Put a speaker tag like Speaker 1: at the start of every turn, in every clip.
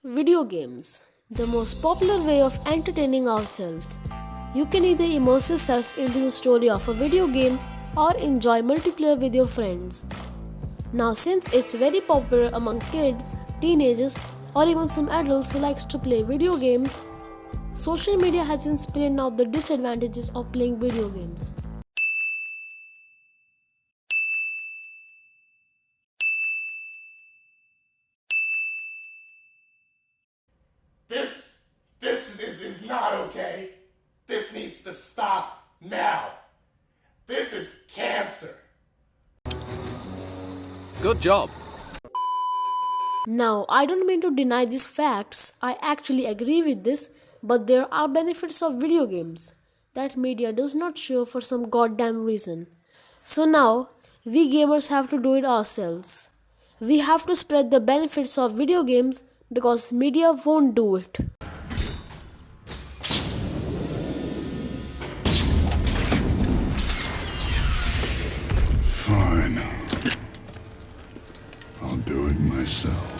Speaker 1: Video games, the most popular way of entertaining ourselves. You can either immerse yourself into the story of a video game or enjoy multiplayer with your friends. Now, since it's very popular among kids, teenagers, or even some adults who likes to play video games, social media has been spelling out the disadvantages of playing video games.
Speaker 2: This is not okay. This needs to stop now. This is cancer.
Speaker 3: Good job.
Speaker 1: Now, I don't mean to deny these facts, I actually agree with this, but there are benefits of video games that media does not show for some goddamn reason. So now, we gamers have to do it ourselves. We have to spread the benefits of video games because media won't do it.
Speaker 4: Fine. I'll do it myself.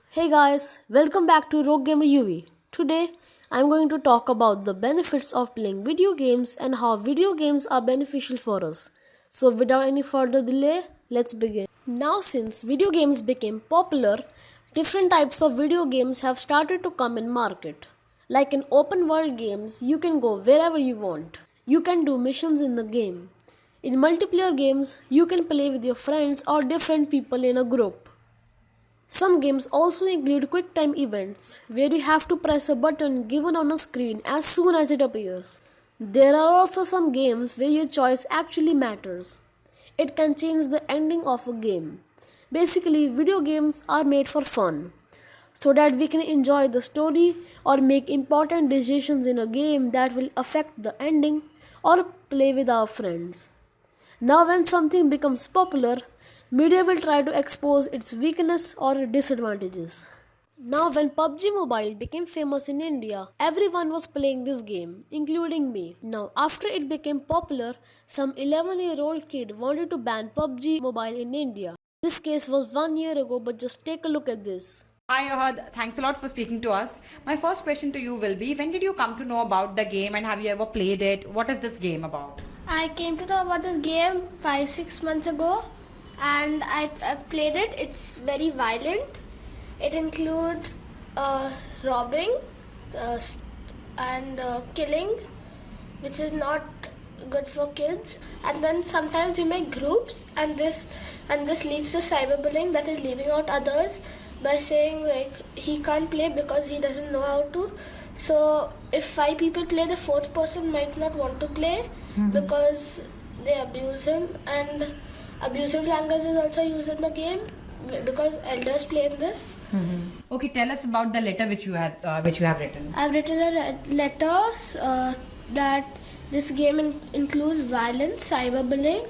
Speaker 1: Hey guys, welcome back to Rogue Gamer UV. Today, I'm going to talk about the benefits of playing video games and how video games are beneficial for us. So without any further delay, let's begin. Now since video games became popular, different types of video games have started to come in market. Like in open world games, you can go wherever you want. You can do missions in the game. In multiplayer games, you can play with your friends or different people in a group. Some games also include quick time events where you have to press a button given on a screen as soon as it appears. There are also some games where your choice actually matters. It can change the ending of a game. Basically, video games are made for fun, so that we can enjoy the story or make important decisions in a game that will affect the ending or play with our friends. Now, when something becomes popular, media will try to expose its weakness or disadvantages. Now, when PUBG Mobile became famous in India, everyone was playing this game, including me. Now, after it became popular, some 11-year-old kid wanted to ban PUBG Mobile in India. This case was 1 year ago, but just take a look at this.
Speaker 5: Hi Ahad, thanks a lot for speaking to us. My first question to you will be, when did you come to know about the game and have you ever played it? What is this game about?
Speaker 6: I came to know about this game 5-6 months ago and I've played it. It's very violent. It includes robbing and killing, which is not good for kids. And then sometimes you make groups, and this leads to cyberbullying, that is leaving out others by saying like he can't play because he doesn't know how to. So if 5 people play, the 4th person might not want to play because they abuse him, and abusive language is also used in the game because elders play in this.
Speaker 5: Okay, tell us about the letter which you have written.
Speaker 6: I've written a letter that this game includes violence, cyberbullying,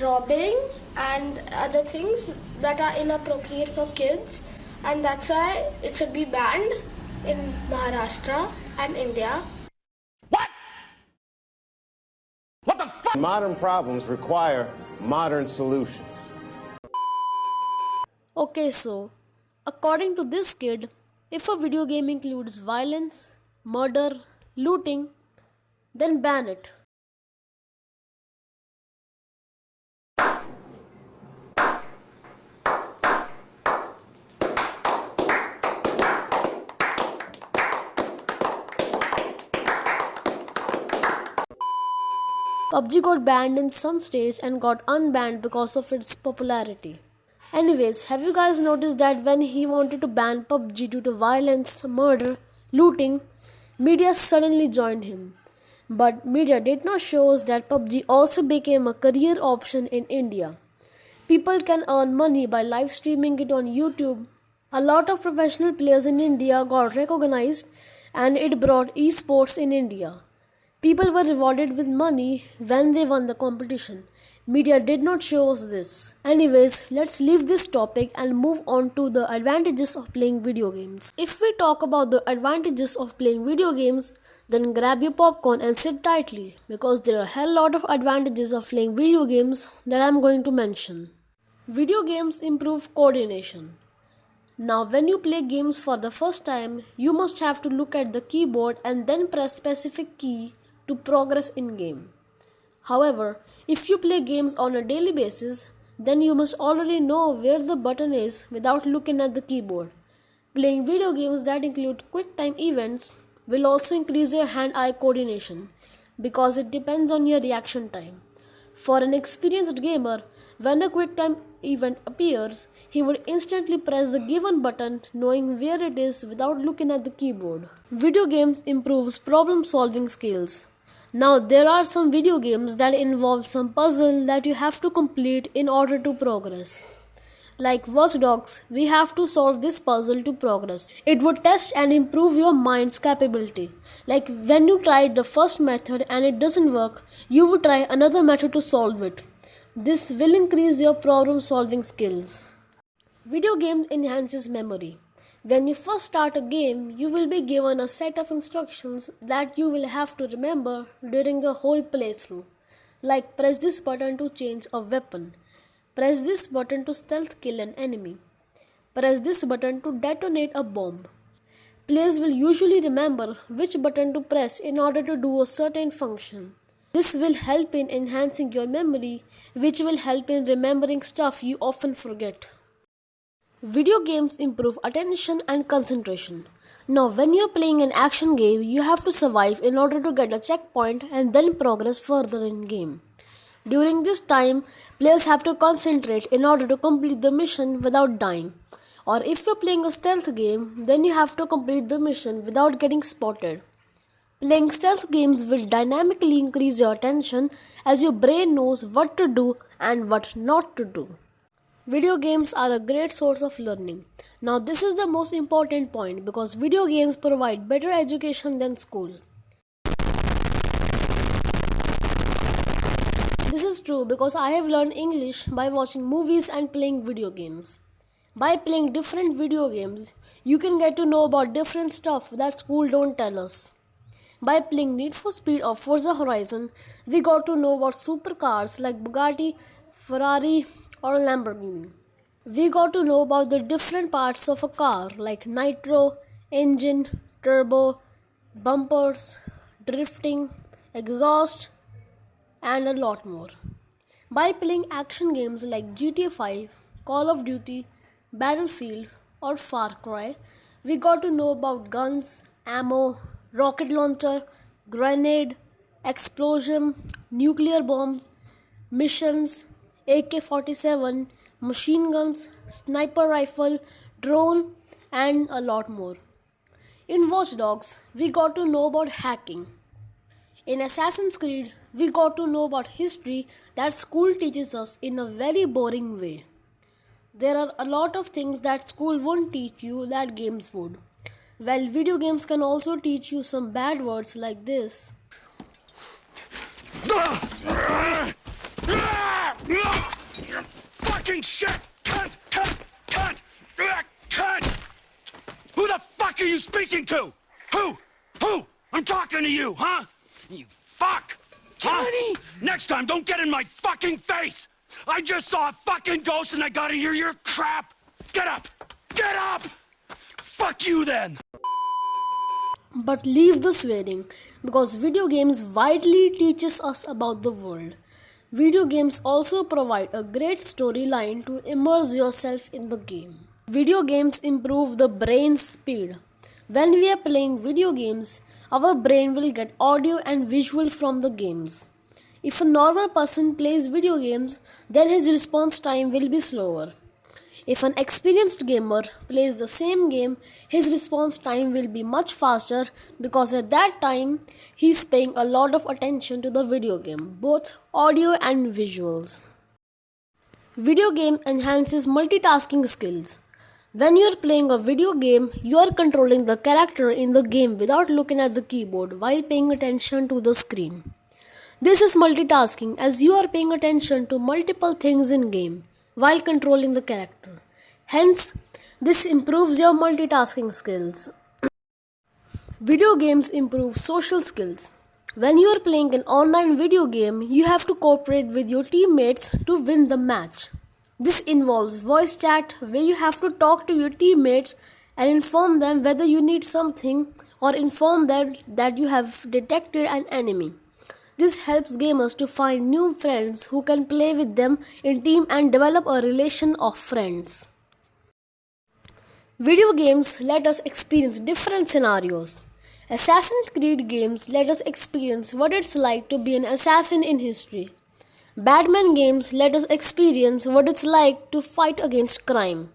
Speaker 6: robbing, and other things that are inappropriate for kids, and that's why it should be banned in Maharashtra and India.
Speaker 2: What the fuck?
Speaker 7: Modern problems require modern solutions.
Speaker 1: Okay, so according to this kid, if a video game includes violence, murder, looting, then ban it. PUBG got banned in some states and got unbanned because of its popularity. Anyways, have you guys noticed that when he wanted to ban PUBG due to violence, murder, looting, media suddenly joined him? But media did not show us that PUBG also became a career option in India. People can earn money by live streaming it on YouTube. A lot of professional players in India got recognized, and it brought esports in India. People were rewarded with money when they won the competition. Media did not show us this. Anyways, let's leave this topic and move on to the advantages of playing video games. If we talk about the advantages of playing video games, then grab your popcorn and sit tightly because there are a hell lot of advantages of playing video games that I'm going to mention. Video games improve coordination. Now, when you play games for the first time, you must have to look at the keyboard and then press specific key to progress in game. However, if you play games on a daily basis, then you must already know where the button is without looking at the keyboard. Playing video games that include quick time events will also increase your hand-eye coordination because it depends on your reaction time. For an experienced gamer, when a quick time event appears, he would instantly press the given button knowing where it is without looking at the keyboard. Video games improves problem solving skills. Now there are some video games that involve some puzzle that you have to complete in order to progress. Like Watch Dogs, we have to solve this puzzle to progress. It would test and improve your mind's capability. Like when you tried the first method and it doesn't work, you would try another method to solve it. This will increase your problem solving skills. Video games enhances memory. When you first start a game, you will be given a set of instructions that you will have to remember during the whole playthrough. Like press this button to change a weapon. Press this button to stealth kill an enemy. Press this button to detonate a bomb. Players will usually remember which button to press in order to do a certain function. This will help in enhancing your memory, which will help in remembering stuff you often forget. Video games improve attention and concentration. Now, when you're playing an action game, you have to survive in order to get a checkpoint and then progress further in game. During this time, players have to concentrate in order to complete the mission without dying. Or if you're playing a stealth game, then you have to complete the mission without getting spotted. Playing stealth games will dynamically increase your attention as your brain knows what to do and what not to do. Video games are a great source of learning. Now this is the most important point because video games provide better education than school. This is true because I have learned English by watching movies and playing video games. By playing different video games, you can get to know about different stuff that school don't tell us. By playing Need for Speed or Forza Horizon, we got to know about supercars like Bugatti, Ferrari or Lamborghini. We got to know about the different parts of a car like nitro, engine, turbo, bumpers, drifting, exhaust, and a lot more. By playing action games like GTA 5, Call of Duty, Battlefield, or Far Cry, we got to know about guns, ammo, rocket launcher, grenade, explosion, nuclear bombs, missions, AK-47, machine guns, sniper rifle, drone, and a lot more. In Watch Dogs, we got to know about hacking. In Assassin's Creed, we got to know about history that school teaches us in a very boring way. There are a lot of things that school won't teach you that games would. Well, video games can also teach you some bad words like this.
Speaker 3: Fucking shit! Cunt! Who the fuck are you speaking to? Who? I'm talking to you, huh? You fuck! Johnny! Huh? Next time, don't get in my fucking face! I just saw a fucking ghost and I gotta hear your crap! Get up! Get up! Fuck you then!
Speaker 1: But leave the swearing, because video games widely teaches us about the world. Video games also provide a great storyline to immerse yourself in the game. Video games improve the brain's speed. When we are playing video games, our brain will get audio and visual from the games. If a normal person plays video games, then his response time will be slower. If an experienced gamer plays the same game, his response time will be much faster because at that time, he's paying a lot of attention to the video game, both audio and visuals. Video game enhances multitasking skills. When you're playing a video game, you're controlling the character in the game without looking at the keyboard while paying attention to the screen. This is multitasking as you are paying attention to multiple things in game while controlling the character. Hence, this improves your multitasking skills. Video games improve social skills. When you are playing an online video game, you have to cooperate with your teammates to win the match. This involves voice chat where you have to talk to your teammates and inform them whether you need something or inform them that you have detected an enemy. This helps gamers to find new friends who can play with them in team and develop a relation of friends. Video games let us experience different scenarios. Assassin's Creed games let us experience what it's like to be an assassin in history. Batman games let us experience what it's like to fight against crime.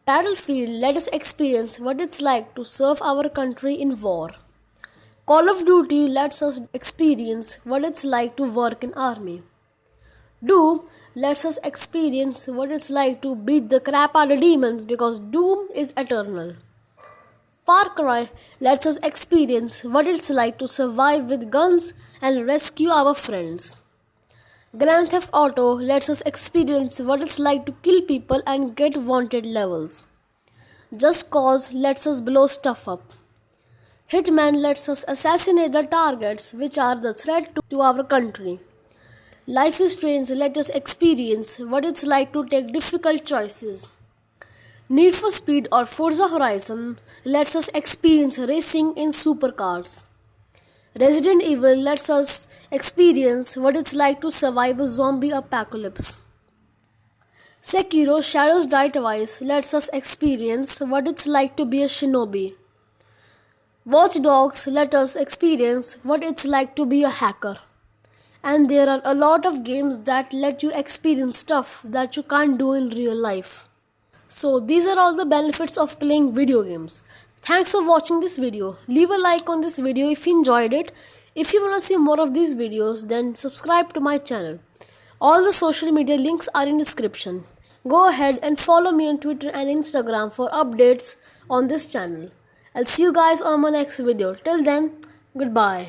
Speaker 1: Battlefield let us experience what it's like to serve our country in war. Call of Duty lets us experience what it's like to work in army. Doom lets us experience what it's like to beat the crap out of demons because Doom is eternal. Far Cry lets us experience what it's like to survive with guns and rescue our friends. Grand Theft Auto lets us experience what it's like to kill people and get wanted levels. Just Cause lets us blow stuff up. Hitman lets us assassinate the targets which are the threat to our country. Life is Strange lets us experience what it's like to take difficult choices. Need for Speed or Forza Horizon lets us experience racing in supercars. Resident Evil lets us experience what it's like to survive a zombie apocalypse. Sekiro Shadows Die Twice lets us experience what it's like to be a shinobi. Watch Dogs let us experience what it's like to be a hacker. And there are a lot of games that let you experience stuff that you can't do in real life. So these are all the benefits of playing video games. Thanks for watching this video. Leave a like on this video if you enjoyed it. If you want to see more of these videos, then subscribe to my channel. All the social media links are in description. Go ahead and follow me on Twitter and Instagram for updates on this channel. I'll see you guys on my next video. Till then, goodbye.